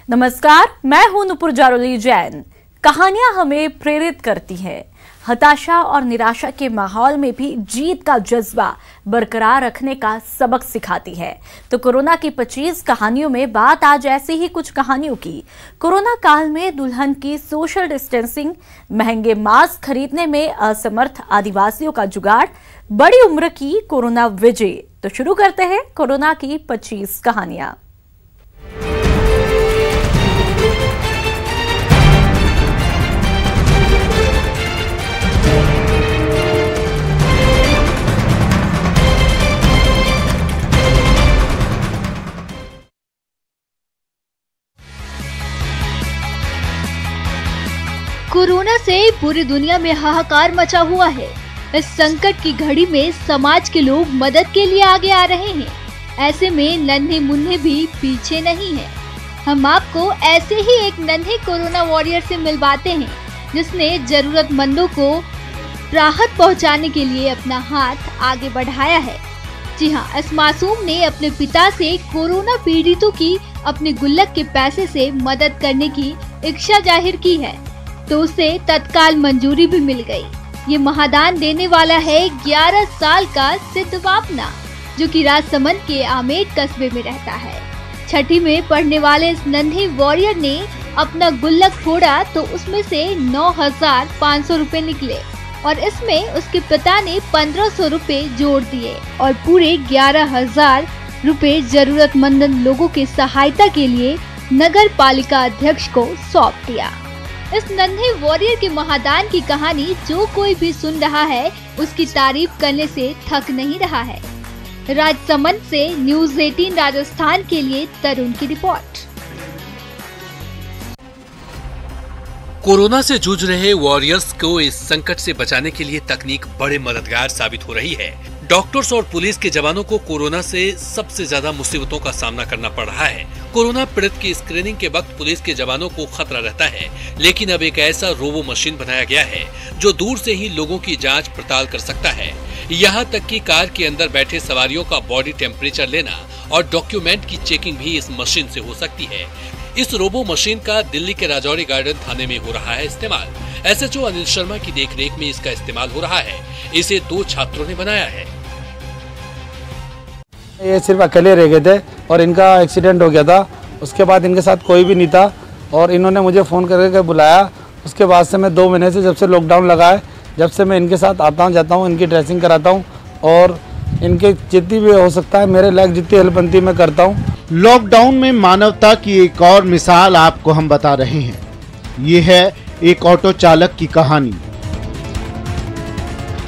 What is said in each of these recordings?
नमस्कार, मैं हूं नुपुर जारोली जैन। कहानियां हमें प्रेरित करती हैं। हताशा और निराशा के माहौल में भी जीत का जज्बा बरकरार रखने का सबक सिखाती है। तो कोरोना की 25 कहानियों में बात आज ऐसी ही कुछ कहानियों की। कोरोना काल में दुल्हन की सोशल डिस्टेंसिंग, महंगे मास्क खरीदने में असमर्थ आदिवासियों का जुगाड़, बड़ी उम्र की कोरोना विजय। तो शुरू करते हैं कोरोना की 25 कहानियां। कोरोना से पूरी दुनिया में हाहाकार मचा हुआ है। इस संकट की घड़ी में समाज के लोग मदद के लिए आगे आ रहे हैं। ऐसे में नन्हे मुन्ने भी पीछे नहीं हैं। हम आपको ऐसे ही एक नन्हे कोरोना वॉरियर से मिलवाते हैं, जिसने जरूरतमंदों को राहत पहुंचाने के लिए अपना हाथ आगे बढ़ाया है। जी हाँ, इस मासूम ने अपने पिता से कोरोना पीड़ितों की अपने गुल्लक के पैसे से मदद करने की इच्छा जाहिर की है, तो उसे तत्काल मंजूरी भी मिल गई। ये महादान देने वाला है 11 साल का सिद्धवापना, जो कि राजसमंद के आमेट कस्बे में रहता है। छठी में पढ़ने वाले इस नन्हे वॉरियर ने अपना गुल्लक फोड़ा तो उसमें से 9,500 रुपए निकले और इसमें उसके पिता ने 1,500 रुपए जोड़ दिए और पूरे 11,000 रुपए जरूरतमंद लोगों की सहायता के लिए नगर पालिका अध्यक्ष को सौंप दिया। इस नन्हे वॉरियर के महादान की कहानी जो कोई भी सुन रहा है, उसकी तारीफ करने से थक नहीं रहा है। राजसमंद से न्यूज़ 18 राजस्थान के लिए तरुण की रिपोर्ट। कोरोना से जूझ रहे वॉरियर्स को इस संकट से बचाने के लिए तकनीक बड़े मददगार साबित हो रही है। डॉक्टर्स और पुलिस के जवानों को कोरोना से सबसे ज्यादा मुसीबतों का सामना करना पड़ रहा है। कोरोना पीड़ित की स्क्रीनिंग के वक्त पुलिस के जवानों को खतरा रहता है, लेकिन अब एक ऐसा रोबो मशीन बनाया गया है जो दूर से ही लोगों की जांच पड़ताल कर सकता है। यहाँ तक कि कार के अंदर बैठे सवारियों का बॉडी टेम्परेचर लेना और डॉक्यूमेंट की चेकिंग भी इस मशीन से हो सकती है। इस रोबो मशीन का दिल्ली के राजौरी गार्डन थाने में हो रहा है इस्तेमाल। एसएचओ अनिल शर्मा की देखरेख में इसका इस्तेमाल हो रहा है। इसे 2 छात्रों ने बनाया है। ये सिर्फ अकेले रह गए थे और इनका एक्सीडेंट हो गया था। उसके बाद इनके साथ कोई भी नहीं था और इन्होंने मुझे फ़ोन करके बुलाया। उसके बाद से मैं 2 महीने से, जब से लॉकडाउन लगा है, जब से मैं इनके साथ आता हूँ, जाता हूँ, इनकी ड्रेसिंग कराता हूँ और इनके जितनी भी हो सकता है मेरे लायक जितनी हेल्प बनती मैं करता हूँ। लॉकडाउन में मानवता की एक और मिसाल आपको हम बता रहे हैं। ये है एक ऑटो चालक की कहानी,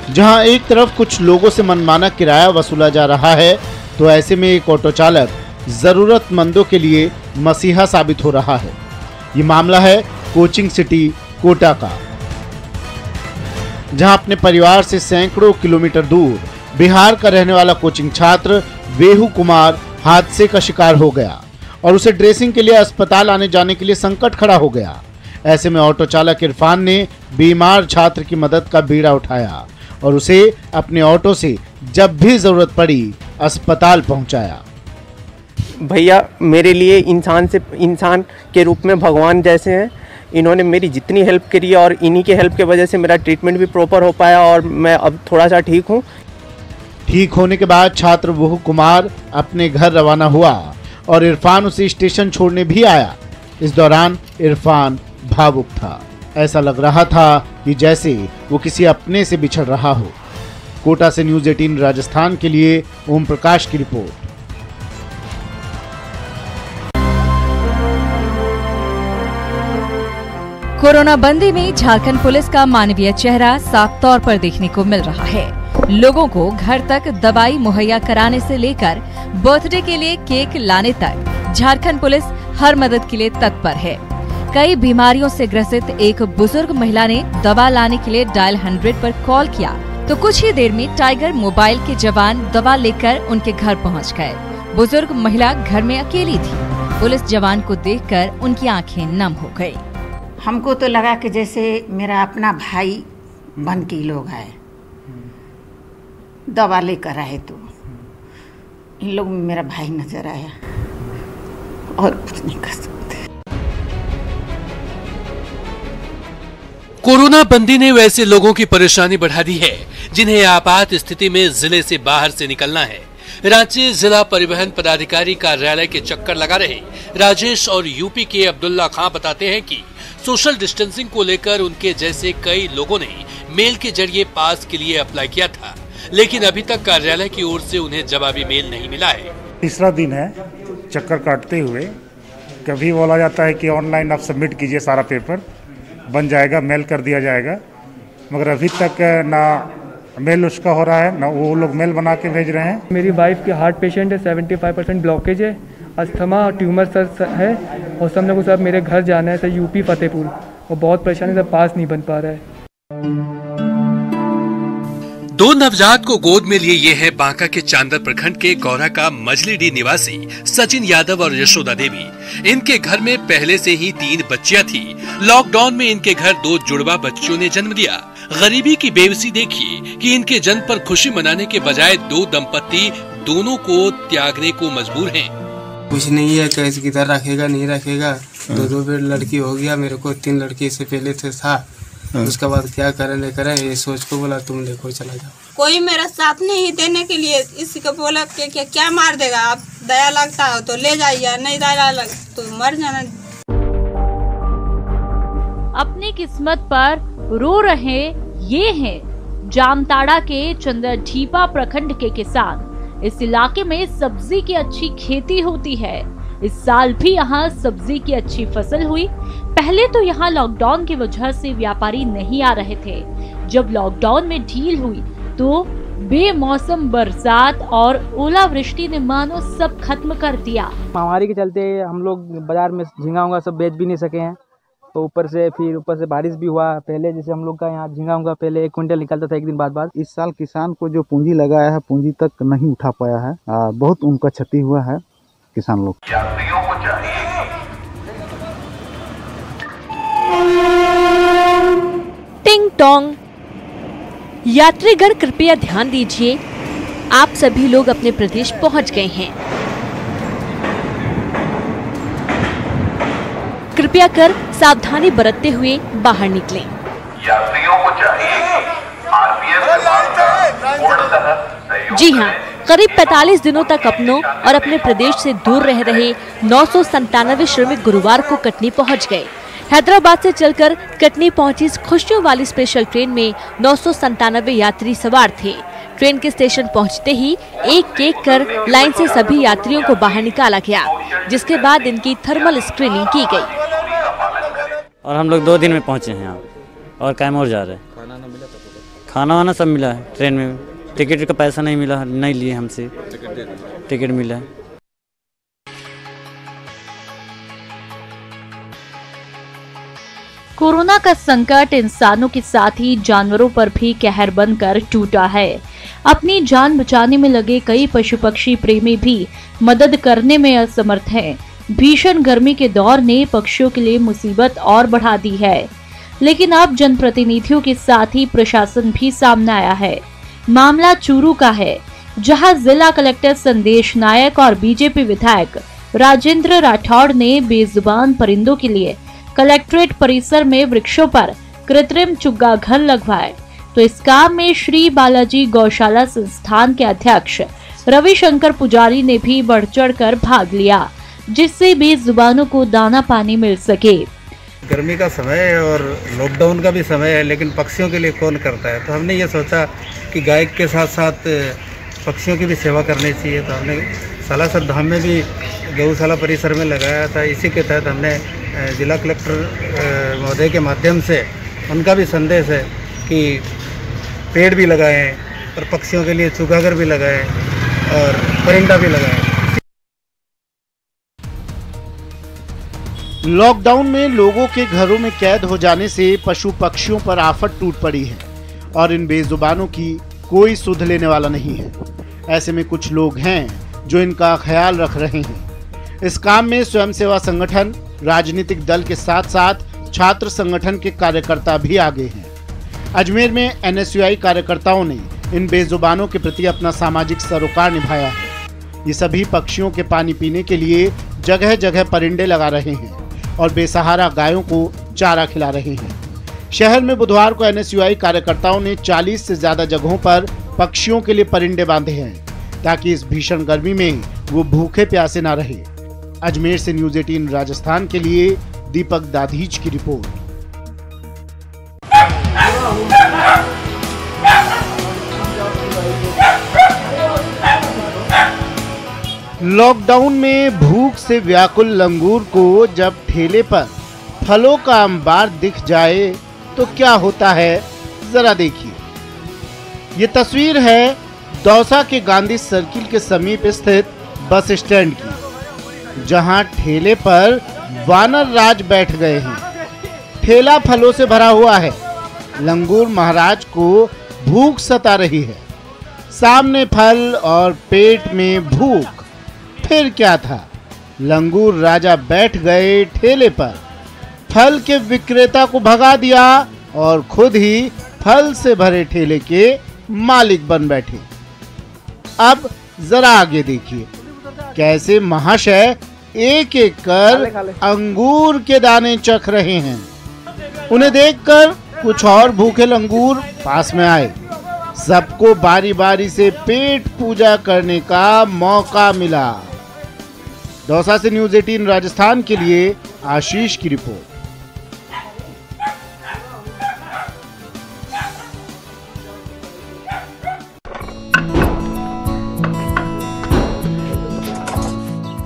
जहां एक तरफ कुछ लोगों से मनमाना किराया वसूला जा रहा है, तो ऐसे में एक ऑटो चालक जरूरतमंदों के लिए मसीहा साबित हो रहा है। ये मामला है कोचिंग सिटी कोटा का, जहां अपने परिवार से सैकड़ों किलोमीटर दूर बिहार का रहने वाला कोचिंग छात्र वेहू कुमार हादसे का शिकार हो गया और उसे ड्रेसिंग के लिए अस्पताल आने जाने के लिए संकट खड़ा हो गया। ऐसे में ऑटो चालक इरफान ने बीमार छात्र की मदद का बीड़ा उठाया और उसे अपने ऑटो से जब भी जरूरत पड़ी अस्पताल पहुंचाया। भैया मेरे लिए इंसान के रूप में भगवान जैसे हैं। इन्होंने मेरी जितनी हेल्प करी और इन्हीं के हेल्प के वजह से मेरा ट्रीटमेंट भी प्रॉपर हो पाया और मैं अब थोड़ा सा ठीक हूँ। ठीक होने के बाद छात्र वेहू कुमार अपने घर रवाना हुआ और इरफान उसे स्टेशन छोड़ने भी आया। इस दौरान इरफान भावुक था। ऐसा लग रहा था कि जैसे वो किसी अपने से बिछड़ रहा हो। कोटा से न्यूज़ 18 राजस्थान के लिए ओम प्रकाश की रिपोर्ट। कोरोना बंदी में झारखंड पुलिस का मानवीय चेहरा साफ तौर पर देखने को मिल रहा है। लोगों को घर तक दवाई मुहैया कराने से लेकर बर्थडे के लिए केक लाने तक झारखंड पुलिस हर मदद के लिए तत्पर है। कई बीमारियों से ग्रसित एक बुजुर्ग महिला ने दवा लाने के लिए डायल 100 पर कॉल किया तो कुछ ही देर में टाइगर मोबाइल के जवान दवा लेकर उनके घर पहुंच गए। बुजुर्ग महिला घर में अकेली थी। पुलिस जवान को देखकर उनकी आंखें नम हो गई। हमको तो लगा कि जैसे मेरा अपना भाई बन के लोग आए, दवा लेकर आए, तो इन लोग में मेरा भाई नजर आया और कुछ नहीं कर सकते। कोरोना बंदी ने वैसे लोगों की परेशानी बढ़ा दी है जिन्हें आपात स्थिति में जिले से बाहर से निकलना है। रांची जिला परिवहन पदाधिकारी कार्यालय के चक्कर लगा रहे राजेश और यूपी के अब्दुल्ला खां बताते हैं कि सोशल डिस्टेंसिंग को लेकर उनके जैसे कई लोगों ने मेल के जरिए पास के लिए अप्लाई किया था, लेकिन अभी तक कार्यालय की ओर से उन्हें जवाबी मेल नहीं मिला है। तीसरा दिन है चक्कर काटते हुए। कभी बोला जाता है कि ऑनलाइन आप सबमिट कीजिए, सारा पेपर बन जाएगा, मेल कर दिया जाएगा, मगर अभी तक ना मेल उसका हो रहा है ना वो लोग मेल बना के भेज रहे हैं। मेरी वाइफ के हार्ट पेशेंट है, 75% ब्लॉकेज है, अस्थमा और ट्यूमर सर है, और सब लोगों को सब मेरे घर जाना है सर, यूपी फतेहपुर, और बहुत परेशानी से पास नहीं बन पा रहा है। 2 नवजात को गोद में लिए ये है बांका के चांदर प्रखंड के गौरा का मजलीडी निवासी सचिन यादव और यशोदा देवी। इनके घर में पहले से ही 3 बच्चियां थी। लॉकडाउन में इनके घर 2 जुड़वा बच्चों ने जन्म दिया। गरीबी की बेबसी देखिए कि इनके जन्म पर खुशी मनाने के बजाय 2 दंपत्ति दोनों को त्यागने को मजबूर हैं। कुछ नहीं है, कैसे किधर रखेगा नहीं रखेगा, 2 बेर लड़की हो गया, मेरे को 3 लड़की इससे पहले से था, उसके बाद क्या करें नहीं करें, ये सोच को बोला तुम लेकर चला जाओ। कोई मेरा साथ नहीं देने के लिए, इसी को बोला कि क्या मार देगा, आप दया लगता हो तो ले जाइए, नहीं दया लग तो मर जाना। अपनी किस्मत पर रो रहे ये हैं जामताड़ा के चंद्रढीपा प्रखंड के किसान। इस इलाके में सब्जी की अच्छी खेती होती है। इस साल भी यहाँ सब्जी की अच्छी फसल हुई। पहले तो यहाँ लॉकडाउन की वजह से व्यापारी नहीं आ रहे थे। जब लॉकडाउन में ढील हुई तो बेमौसम बरसात और ओलावृष्टि ने मानो सब खत्म कर दिया। महामारी के चलते हम लोग बाजार में झींगा उंगा सब बेच भी नहीं सके हैं, तो ऊपर से बारिश भी हुआ। पहले जैसे हम लोग का यहाँ झींगा उंगा पहले 1 क्विंटल निकलता था एक दिन बाद। इस साल किसान को जो पूंजी लगाया है पूंजी तक नहीं उठा पाया है, बहुत उनका क्षति हुआ है किसान लोग। टिंग टोंग। यात्रीगण कृपया ध्यान दीजिए, आप सभी लोग अपने प्रदेश पहुंच गए हैं। कृपया कर सावधानी बरतते हुए बाहर निकलें। यात्रियों को चाहिए जी हाँ, करीब 45 दिनों तक अपनों और अपने प्रदेश से दूर रह रहे 997 श्रमिक गुरुवार को कटनी पहुंच गए। हैदराबाद से चलकर कटनी पहुंची इस खुशियों वाली स्पेशल ट्रेन में 997 यात्री सवार थे। ट्रेन के स्टेशन पहुंचते ही एक कर लाइन से सभी यात्रियों को बाहर निकाला गया, जिसके बाद इनकी थर्मल स्क्रीनिंग की गई। और हम लोग 2 दिन में पहुंचे हैं यहाँ और कैमूर जा रहे हैं। खाना वाना सब मिला है ट्रेन में। टिकट का पैसा नहीं मिला, नहीं लिए हमसे, टिकट मिला है। कोरोना का संकट इंसानों के साथ ही जानवरों पर भी कहर बनकर टूटा है। अपनी जान बचाने में लगे कई पशु पक्षी प्रेमी भी मदद करने में असमर्थ हैं। भीषण गर्मी के दौर ने पक्षियों के लिए मुसीबत और बढ़ा दी है, लेकिन अब जनप्रतिनिधियों के साथ ही प्रशासन भी सामने आया है। मामला चूरू का है, जहां जिला कलेक्टर संदेश नायक और बीजेपी विधायक राजेंद्र राठौड़ ने बेजुबान परिंदों के लिए कलेक्ट्रेट परिसर में वृक्षों पर कृत्रिम चुग्गा घर लगवाए। तो इस काम में श्री बालाजी गौशाला संस्थान के अध्यक्ष रविशंकर पुजारी ने भी बढ़ चढ़ कर भाग लिया, जिससे बेजुबानों को दाना पानी मिल सके। गर्मी का समय है और लॉकडाउन का भी समय है, लेकिन पक्षियों के लिए कौन करता है। तो हमने ये सोचा कि गाय के साथ साथ पक्षियों की भी सेवा करनी चाहिए। तो हमने सालासर धाम में भी गौशाला परिसर में लगाया था। इसी के तहत हमने जिला कलेक्टर महोदय के माध्यम से उनका भी संदेश है कि पेड़ भी लगाएं और पक्षियों के लिए चुगाघर भी लगाएं और परिंदा भी लगाएं। लॉकडाउन में लोगों के घरों में कैद हो जाने से पशु पक्षियों पर आफत टूट पड़ी है और इन बेजुबानों की कोई सुध लेने वाला नहीं है। ऐसे में कुछ लोग हैं जो इनका ख्याल रख रहे हैं। इस काम में स्वयंसेवा संगठन, राजनीतिक दल के साथ साथ छात्र संगठन के कार्यकर्ता भी आगे हैं। अजमेर में NSUI कार्यकर्ताओं ने इन बेजुबानों के प्रति अपना सामाजिक सरोकार निभाया है। ये सभी पक्षियों के पानी पीने के लिए जगह जगह परिंदे लगा रहे हैं और बेसहारा गायों को चारा खिला रहे हैं। शहर में बुधवार को NSUI कार्यकर्ताओं ने 40 से ज्यादा जगहों पर पक्षियों के लिए परिंदे बांधे हैं ताकि इस भीषण गर्मी में वो भूखे प्यासे ना रहे। अजमेर से न्यूज़ 18 राजस्थान के लिए दीपक दाधीच की रिपोर्ट। लॉकडाउन में भूख से व्याकुल लंगूर को जब ठेले पर फलों का अंबार दिख जाए तो क्या होता है, जरा देखिए। ये तस्वीर है दौसा के गांधी सर्किल के समीप स्थित बस स्टैंड की, जहां ठेले पर वानर राज बैठ गए हैं। ठेला फलों से भरा हुआ है। लंगूर महाराज को भूख सता रही है। सामने फल और पेट में भूख, फिर क्या था। लंगूर राजा बैठ गए ठेले पर, फल के विक्रेता को भगा दिया और खुद ही फल से भरे ठेले के मालिक बन बैठे। अब जरा आगे देखिए कैसे महाशय एक एक कर अंगूर के दाने चख रहे हैं। उन्हें देखकर कुछ और भूखे लंगूर पास में आए। सबको बारी बारी से पेट पूजा करने का मौका मिला। दौसा से न्यूज़ 18 राजस्थान के लिए आशीष की रिपोर्ट।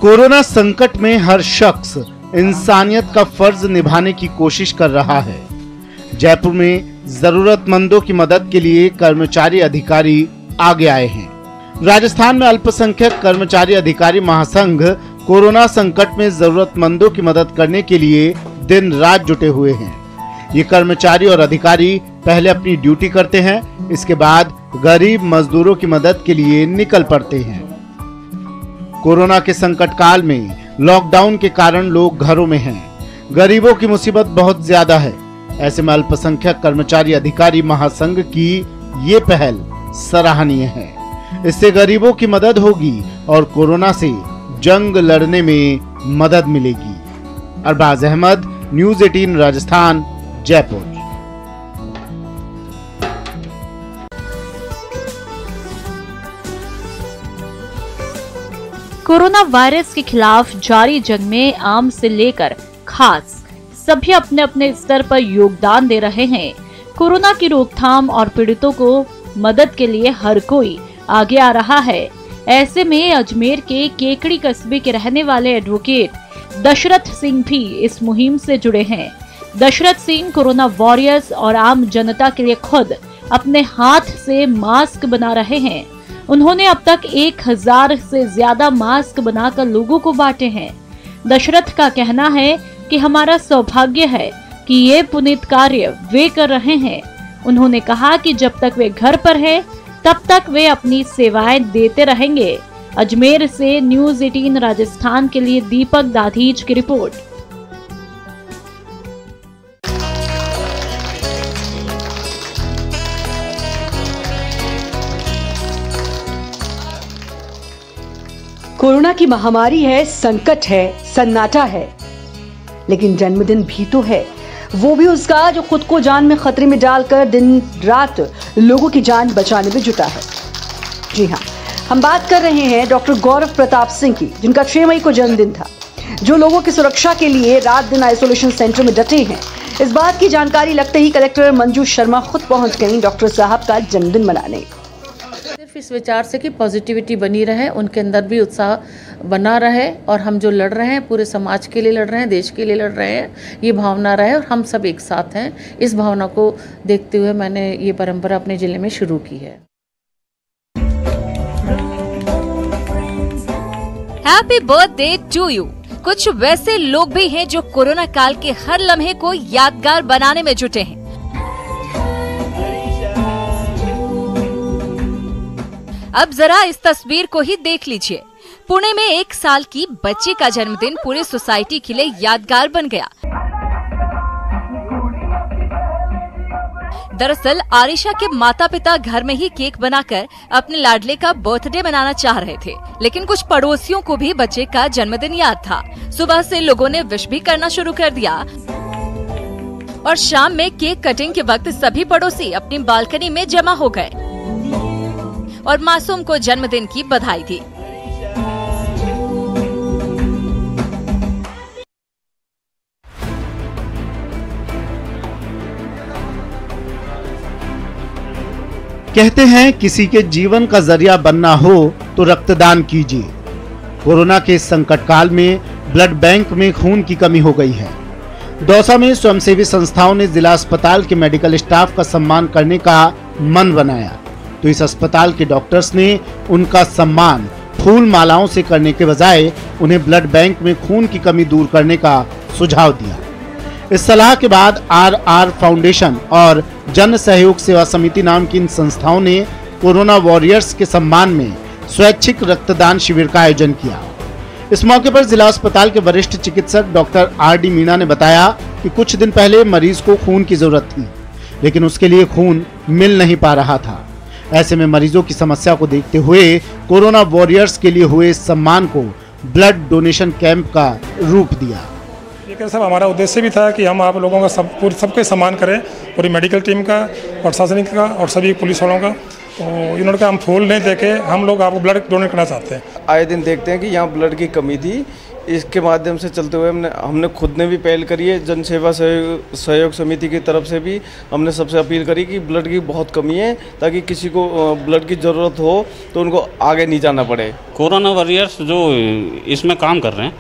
कोरोना संकट में हर शख्स इंसानियत का फर्ज निभाने की कोशिश कर रहा है। जयपुर में जरूरतमंदों की मदद के लिए कर्मचारी अधिकारी आगे आए हैं। राजस्थान में अल्पसंख्यक कर्मचारी अधिकारी महासंघ कोरोना संकट में जरूरतमंदों की मदद करने के लिए दिन रात जुटे हुए हैं। ये कर्मचारी और अधिकारी पहले अपनी ड्यूटी करते हैं, इसके बाद गरीब मजदूरों की मदद के लिए निकल पड़ते हैं। कोरोना के संकट काल में लॉकडाउन के कारण लोग घरों में हैं। गरीबों की मुसीबत बहुत ज्यादा है। ऐसे में अल्पसंख्यक कर्मचारी अधिकारी महासंघ की ये पहल सराहनीय है। इससे गरीबों की मदद होगी और कोरोना से जंग लड़ने में मदद मिलेगी। Arbaz Ahmed, news 18 Rajasthan, Jaipur. Corona virus के खिलाफ जारी जंग में आम से लेकर खास सभी अपने अपने स्तर पर योगदान दे रहे हैं। कोरोना की रोकथाम और पीड़ितों को मदद के लिए हर कोई आगे आ रहा है। ऐसे में अजमेर के केकड़ी कस्बे के रहने वाले एडवोकेट दशरथ सिंह भी इस मुहिम से जुड़े हैं। दशरथ सिंह कोरोना वॉरियर्स और आम जनता के लिए खुद अपने हाथ से मास्क बना रहे हैं। उन्होंने अब तक 1000 से ज्यादा मास्क बनाकर लोगों को बांटे हैं। दशरथ का कहना है कि हमारा सौभाग्य है कि ये पुनीत कार्य वे कर रहे हैं। उन्होंने कहा कि जब तक वे घर पर हैं, तब तक वे अपनी सेवाएं देते रहेंगे। अजमेर से न्यूज़ 18 राजस्थान के लिए दीपक दाधीच की रिपोर्ट। कोरोना की महामारी है, संकट है, सन्नाटा है, लेकिन जन्मदिन भी तो है। वो भी उसका जो खुद को जान में खतरे में डालकर दिन रात लोगों की जान बचाने में जुटा है। जी हाँ, हम बात कर रहे हैं डॉक्टर गौरव प्रताप सिंह की, जिनका 6 मई को जन्मदिन था, जो लोगों की सुरक्षा के लिए रात दिन आइसोलेशन सेंटर में डटे हैं। इस बात की जानकारी लगते ही कलेक्टर मंजू शर्मा खुद पहुंच गई डॉक्टर साहब का जन्मदिन मनाने। सिर्फ इस विचार से कि पॉजिटिविटी बनी रहे, उनके अंदर भी उत्साह बना रहे और हम जो लड़ रहे हैं पूरे समाज के लिए लड़ रहे हैं, देश के लिए लड़ रहे हैं, ये भावना रहे और हम सब एक साथ हैं। इस भावना को देखते हुए मैंने ये परंपरा अपने जिले में शुरू की है। Happy birthday to you. कुछ वैसे लोग भी हैं जो कोरोना काल के हर लम्हे को यादगार बनाने में जुटे हैं। अब जरा इस तस्वीर को ही देख लीजिए। पुणे में 1 साल की बच्ची का जन्मदिन पूरी सोसाइटी के लिए यादगार बन गया। दरअसल आरिशा के माता पिता घर में ही केक बनाकर अपने लाडले का बर्थडे मनाना चाह रहे थे, लेकिन कुछ पड़ोसियों को भी बच्चे का जन्मदिन याद था। सुबह से लोगों ने विश भी करना शुरू कर दिया और शाम में केक कटिंग के वक्त सभी पड़ोसी अपनी बालकनी में जमा हो गए और मासूम को जन्मदिन की बधाई दी। कहते हैं किसी के जीवन का जरिया बनना हो तो रक्तदान कीजिए। कोरोना के संकट काल में ब्लड बैंक में खून की कमी हो गई है। दौसा में स्वयंसेवी संस्थाओं ने जिला अस्पताल के मेडिकल स्टाफ का सम्मान करने का मन बनाया, तो इस अस्पताल के डॉक्टर्स ने उनका सम्मान फूल मालाओं से करने के बजाय उन्हें ब्लड बैंक में खून की कमी दूर करने का सुझाव दिया। इस सलाह के बाद RR फाउंडेशन और जन सहयोग सेवा समिति नाम की इन संस्थाओं ने कोरोना वॉरियर्स के सम्मान में स्वैच्छिक रक्तदान शिविर का आयोजन किया। इस मौके पर जिला अस्पताल के वरिष्ठ चिकित्सक डॉक्टर RD मीणा ने बताया कि कुछ दिन पहले मरीज को खून की जरूरत थी, लेकिन उसके लिए खून मिल नहीं पा रहा था। ऐसे में मरीजों की समस्या को देखते हुए कोरोना वॉरियर्स के लिए हुए इस सम्मान को ब्लड डोनेशन कैंप का रूप दिया। ये सब हमारा उद्देश्य भी था कि हम आप लोगों का सबके सम्मान करें, पूरी मेडिकल टीम का, प्रशासनिक का और सभी पुलिस वालों का। तो इन्होंने हम फूल नहीं देके हम लोग आपको ब्लड डोनेट करना चाहते हैं। आए दिन देखते हैं कि यहाँ ब्लड की कमी थी, इसके माध्यम से चलते हुए हमने खुद ने भी पहल करी है। जन सेवा सहयोग समिति की तरफ से भी हमने सबसे अपील करी कि ब्लड की बहुत कमी है, ताकि किसी को ब्लड की ज़रूरत हो तो उनको आगे नहीं जाना पड़े। कोरोना वॉरियर्स जो इसमें काम कर रहे हैं,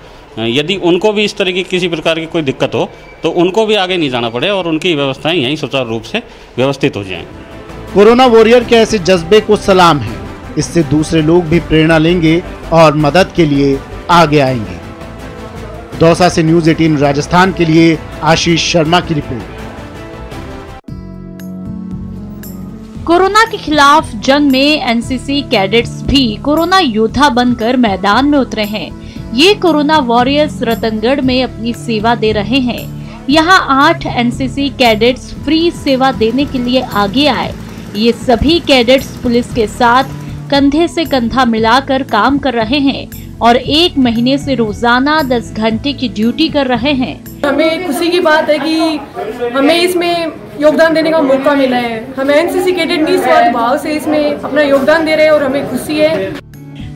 यदि उनको भी इस तरह की किसी प्रकार की कोई दिक्कत हो तो उनको भी आगे नहीं जाना पड़े और उनकी व्यवस्थाएं यहीं सुचारू रूप से व्यवस्थित हो जाएं। कोरोना वॉरियर के ऐसे जज्बे को सलाम है। इससे दूसरे लोग भी प्रेरणा लेंगे और मदद के लिए आगे आएंगे। दौसा से न्यूज़ 18 राजस्थान के लिए आशीष शर्मा की रिपोर्ट। कोरोना के खिलाफ जंग में एनसीसी कैडेट्स भी कोरोना योद्धा बनकर मैदान में उतरे हैं। ये कोरोना वॉरियर्स रतनगढ़ में अपनी सेवा दे रहे हैं। यहाँ 8 एनसीसी कैडेट्स फ्री सेवा देने के लिए आगे आए। ये सभी कैडेट्स पुलिस के साथ कंधे से कंधा मिलाकर काम कर रहे हैं और 1 महीने से रोजाना 10 घंटे की ड्यूटी कर रहे हैं। हमें खुशी की बात है कि हमें इसमें योगदान देने का मौका मिला है। हमें एनसीसी कैडेट निस्वार्थ भाव से इसमें अपना योगदान दे रहे हैं और हमें खुशी है।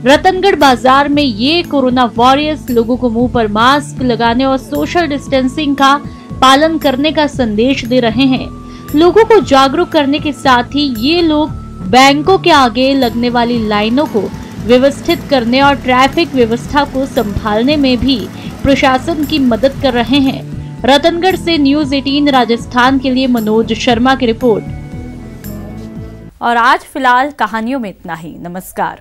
रतनगढ़ बाजार में ये कोरोना वॉरियर्स लोगों को मुंह पर मास्क लगाने और सोशल डिस्टेंसिंग का पालन करने का संदेश दे रहे हैं। लोगों को जागरूक करने के साथ ही ये लोग बैंकों के आगे लगने वाली लाइनों को व्यवस्थित करने और ट्रैफिक व्यवस्था को संभालने में भी प्रशासन की मदद कर रहे हैं। रतनगढ़ से न्यूज़ 18 राजस्थान के लिए मनोज शर्मा की रिपोर्ट। और आज फिलहाल कहानियों में इतना ही। नमस्कार।